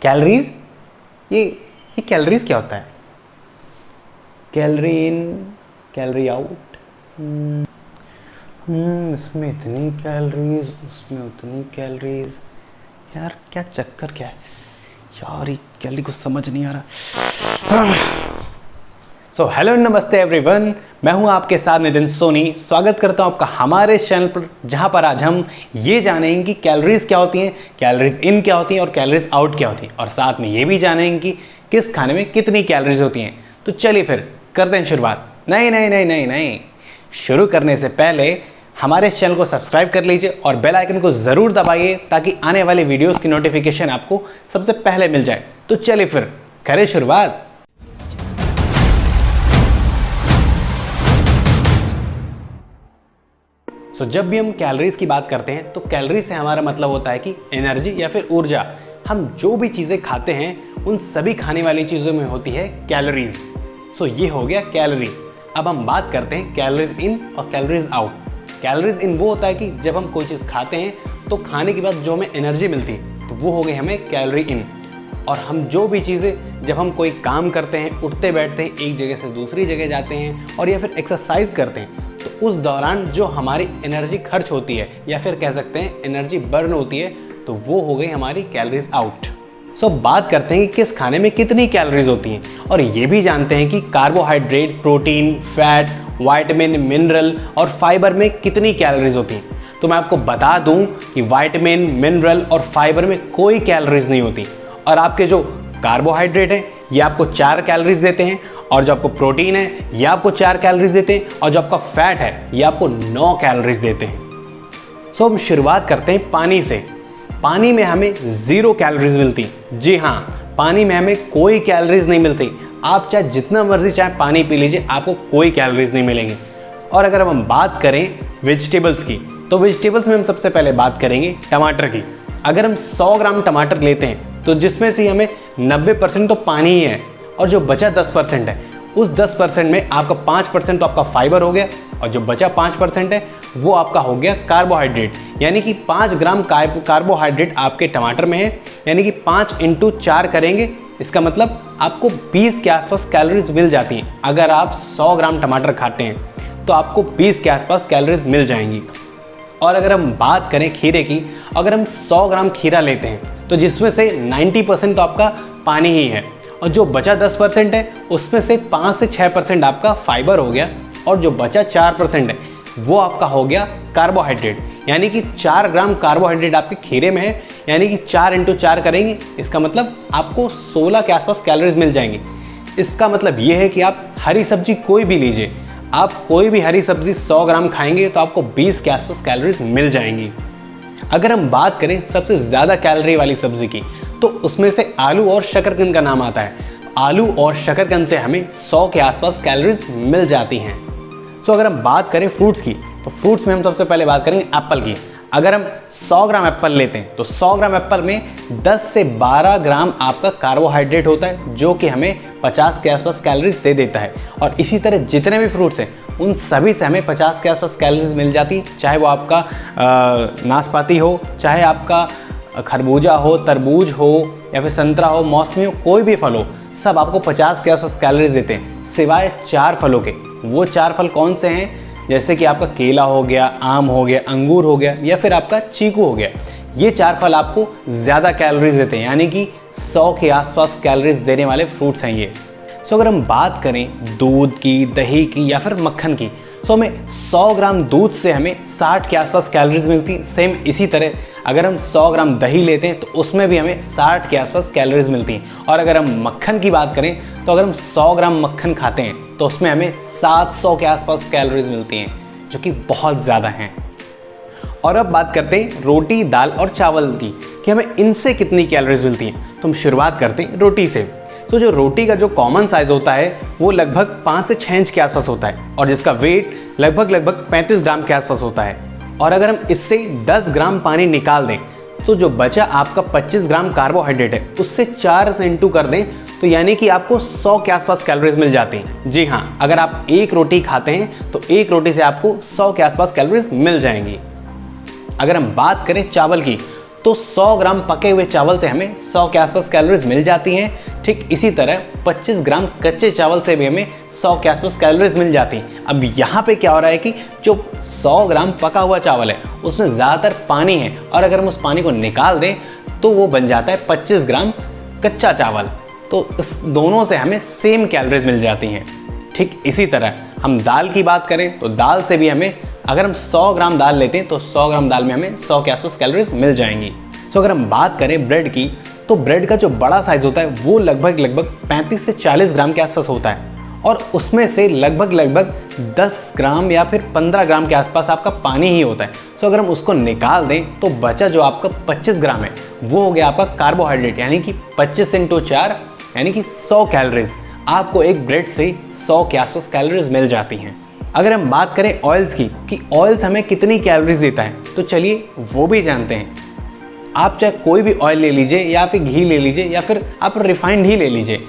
Calories, ये calories क्या होता है? कैलोरी इन, कैलोरी आउट। इसमें इतनी कैलोरीज, उसमें उतनी कैलोरीज। यार क्या चक्कर क्या है यार, ये कैलोरी कुछ समझ नहीं आ रहा। सो हेलो नमस्ते एवरीवन, मैं हूं आपके साथ नितिन सोनी। स्वागत करता हूं आपका हमारे चैनल पर, जहां पर आज हम ये जानेंगे कि कैलोरीज क्या होती हैं, कैलोरीज इन क्या होती हैं और कैलोरीज आउट क्या होती हैं, और साथ में ये भी जानेंगे कि किस खाने में कितनी कैलोरीज होती हैं। तो चलिए फिर करते हैं शुरुआत। नहीं, शुरू करने से पहले हमारे चैनल को सब्सक्राइब कर लीजिए और बेल आइकन को ज़रूर दबाइए ताकि आने वाले वीडियोस की नोटिफिकेशन आपको सबसे पहले मिल जाए। तो चलिए फिर करें शुरुआत। जब भी हम कैलोरीज की बात करते हैं तो कैलोरी से हमारा मतलब होता है कि एनर्जी या फिर ऊर्जा। हम जो भी चीज़ें खाते हैं उन सभी खाने वाली चीज़ों में होती है कैलोरीज। ये हो गया कैलोरी। अब हम बात करते हैं कैलोरीज इन और कैलोरीज आउट। कैलोरीज इन वो होता है कि जब हम कोई चीज़ खाते हैं तो खाने के बाद जो हमें एनर्जी मिलती है तो वो हो गई हमें कैलोरी इन। और हम जो भी चीज़ें, जब हम कोई काम करते हैं, उठते बैठते हैं, एक जगह से दूसरी जगह जाते हैं और या फिर एक्सरसाइज करते हैं, तो उस दौरान जो हमारी एनर्जी खर्च होती है या फिर कह सकते हैं एनर्जी बर्न होती है, तो वो हो गई हमारी कैलोरीज आउट। बात करते हैं कि किस खाने में कितनी कैलोरीज होती हैं, और ये भी जानते हैं कि carbohydrate, protein, fat, vitamin, mineral और फाइबर में कितनी कैलोरीज होती हैं। तो मैं आपको बता दूं कि विटामिन, मिनरल और फाइबर में कोई कैलोरीज नहीं होती। और आपके जो कार्बोहाइड्रेट है ये आपको 4 कैलोरीज देते हैं, और जो आपको प्रोटीन है ये आपको 4 कैलोरीज देते हैं, और जो आपका फैट है ये आपको 9 कैलोरीज देते हैं। हम शुरुआत करते हैं पानी से। पानी में हमें 0 कैलोरीज मिलती। जी हाँ, पानी में हमें कोई कैलोरीज नहीं मिलती। आप चाहे जितना मर्जी चाहे पानी पी लीजिए, आपको कोई कैलोरीज नहीं मिलेंगी। और अगर हम बात करें वेजिटेबल्स की, तो वेजिटेबल्स में हम सबसे पहले बात करेंगे टमाटर की। अगर हम 100 ग्राम टमाटर लेते हैं तो जिसमें से हमें 90% तो पानी ही है, और जो बचा 10% है, उस 10% में आपका 5% तो आपका फाइबर हो गया, और जो बचा 5% है वो आपका हो गया कार्बोहाइड्रेट। यानी कि 5 ग्राम कार्बोहाइड्रेट आपके टमाटर में है, यानी कि 5 × 4 करेंगे, इसका मतलब आपको 20 के आसपास कैलोरीज मिल जाती हैं। अगर आप 100 ग्राम टमाटर खाते हैं तो आपको 20 के आसपास कैलोरीज मिल जाएंगी। और अगर हम बात करें खीरे की, अगर हम 100 ग्राम खीरा लेते हैं तो जिसमें से 90% तो आपका पानी ही है, और जो बचा 10% है उसमें से 5 से 6% आपका फाइबर हो गया, और जो बचा 4% है वो आपका हो गया कार्बोहाइड्रेट। यानी कि 4 ग्राम कार्बोहाइड्रेट आपके खीरे में है, यानी कि 4 × 4 करेंगे, इसका मतलब आपको 16 के आसपास कैलोरीज मिल जाएंगी। इसका मतलब ये है कि आप हरी सब्जी कोई भी लीजिए, आप कोई भी हरी सब्जी 100 ग्राम खाएंगे तो आपको 20 के आसपास कैलोरीज मिल जाएंगी। अगर हम बात करें सबसे ज़्यादा कैलोरी वाली सब्जी की, तो उसमें से आलू और शकरकंद का नाम आता है। आलू और शकरकंद से हमें 100 के आसपास कैलोरीज मिल जाती हैं। अगर हम बात करें फ्रूट्स की, तो फ्रूट्स में हम सबसे पहले बात करेंगे एप्पल की। अगर हम 100 ग्राम एप्पल लेते हैं तो 100 ग्राम एप्पल में 10 से 12 ग्राम आपका कार्बोहाइड्रेट होता है, जो कि हमें 50 के आसपास कैलोरीज दे देता है। और इसी तरह जितने भी फ्रूट्स हैं उन सभी से हमें 50 के आसपास कैलोरीज मिल जाती, चाहे वो आपका नाशपाती हो, चाहे आपका खरबूजा हो, तरबूज हो, या फिर संतरा हो, मौसमी हो, कोई भी फल हो, सब आपको 50 के आसपास कैलोरीज देते हैं, सिवाय 4 फलों के। वो 4 फल कौन से हैं? जैसे कि आपका केला हो गया, आम हो गया, अंगूर हो गया, या फिर आपका चीकू हो गया। ये 4 फल आपको ज़्यादा कैलोरीज देते हैं, यानी कि 100 के आसपास कैलोरीज देने वाले फ्रूट्स हैं ये। अगर हम बात करें दूध की, दही की या फिर मक्खन की, हमें 100 ग्राम दूध से हमें 60 के आसपास कैलोरीज मिलती। सेम इसी तरह अगर हम 100 ग्राम दही लेते हैं तो उसमें भी हमें 60 के आसपास कैलोरीज मिलती हैं। और अगर हम मक्खन की बात करें तो अगर हम 100 ग्राम मक्खन खाते हैं तो उसमें हमें 700 के आसपास कैलोरीज मिलती हैं, जो कि बहुत ज़्यादा हैं। और अब बात करते हैं रोटी, दाल और चावल की, कि हमें इनसे कितनी कैलोरीज मिलती हैं। तो हम शुरुआत करते हैं रोटी से। तो जो रोटी का जो कॉमन साइज़ होता है वो लगभग 5 से 6 इंच के आसपास होता है, और जिसका वेट लगभग 35 ग्राम के आसपास होता है। और अगर हम इससे 10 ग्राम पानी निकाल दें तो जो बचा आपका 25 ग्राम कार्बोहाइड्रेट है उससे 4 से इंटू कर दें, तो यानी कि आपको 100 के आसपास कैलोरीज मिल जाती हैं। जी हाँ, अगर आप एक रोटी खाते हैं तो एक रोटी से आपको 100 के आसपास कैलोरीज मिल जाएंगी। अगर हम बात करें चावल की, तो 100 ग्राम पके हुए चावल से हमें 100 के आसपास कैलोरीज मिल जाती हैं। ठीक इसी तरह 25 ग्राम कच्चे चावल से भी हमें 100 के आसपास कैलोरीज मिल जाती हैं। अब यहाँ पे क्या हो रहा है कि जो 100 ग्राम पका हुआ चावल है उसमें ज़्यादातर पानी है, और अगर हम उस पानी को निकाल दें तो वो बन जाता है 25 ग्राम कच्चा चावल। तो इस दोनों से हमें सेम कैलोरीज मिल जाती हैं। ठीक इसी तरह हम दाल की बात करें तो दाल से भी हमें, अगर हम 100 ग्राम दाल लेते हैं तो 100 ग्राम दाल में हमें 100 के आसपास कैलोरीज मिल जाएंगी। सो अगर हम बात करें ब्रेड की, तो ब्रेड का जो बड़ा साइज़ होता है वो लगभग 35 से 40 ग्राम के आसपास होता है, और उसमें से लगभग 10 ग्राम या फिर 15 ग्राम के आसपास आपका पानी ही होता है। सो अगर हम उसको निकाल दें तो बचा जो आपका 25 ग्राम है वो हो गया आपका कार्बोहाइड्रेट, यानी कि 25 × 4 यानी कि 100 कैलोरीज आपको एक ब्रेड से 100 के आसपास कैलोरीज मिल जाती हैं। अगर हम बात करें ऑयल्स की कि ऑयल्स हमें कितनी कैलोरीज देता है, तो चलिए वो भी जानते हैं। आप चाहे कोई भी ऑयल ले लीजिए या फिर घी ले लीजिए या फिर आप रिफाइंड ही ले लीजिए,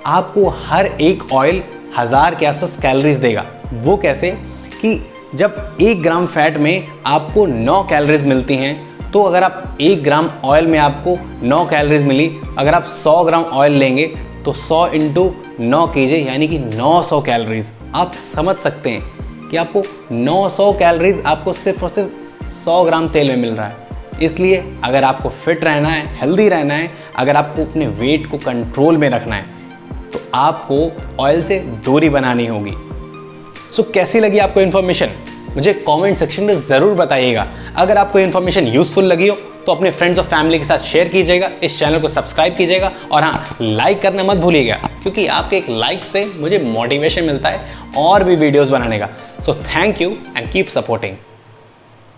आपको हर एक ऑयल 1000 के आसपास कैलोरीज देगा। वो कैसे कि जब 1 ग्राम फैट में आपको 9 कैलोरीज मिलती हैं, तो अगर आप 1 ग्राम ऑयल में आपको 9 कैलोरीज मिली, अगर आप 100 ग्राम ऑयल लेंगे तो 100 × 9 कीजिए यानी कि 900 कैलोरीज। आप समझ सकते हैं कि आपको 900 कैलोरीज आपको सिर्फ और सिर्फ 100 ग्राम तेल में मिल रहा है। इसलिए अगर आपको फिट रहना है, हेल्दी रहना है, अगर आपको अपने वेट को कंट्रोल में रखना है, तो आपको ऑयल से दूरी बनानी होगी। सो कैसी लगी आपको इन्फॉर्मेशन, मुझे कमेंट सेक्शन में ज़रूर बताइएगा। अगर आपको इन्फॉर्मेशन यूज़फुल लगी हो तो अपने फ्रेंड्स और फैमिली के साथ शेयर कीजिएगा, इस चैनल को सब्सक्राइब कीजिएगा, और हाँ, लाइक करना मत भूलिएगा, क्योंकि आपके एक लाइक से मुझे मोटिवेशन मिलता है और भी वीडियोस बनाने का। So thank you and keep supporting.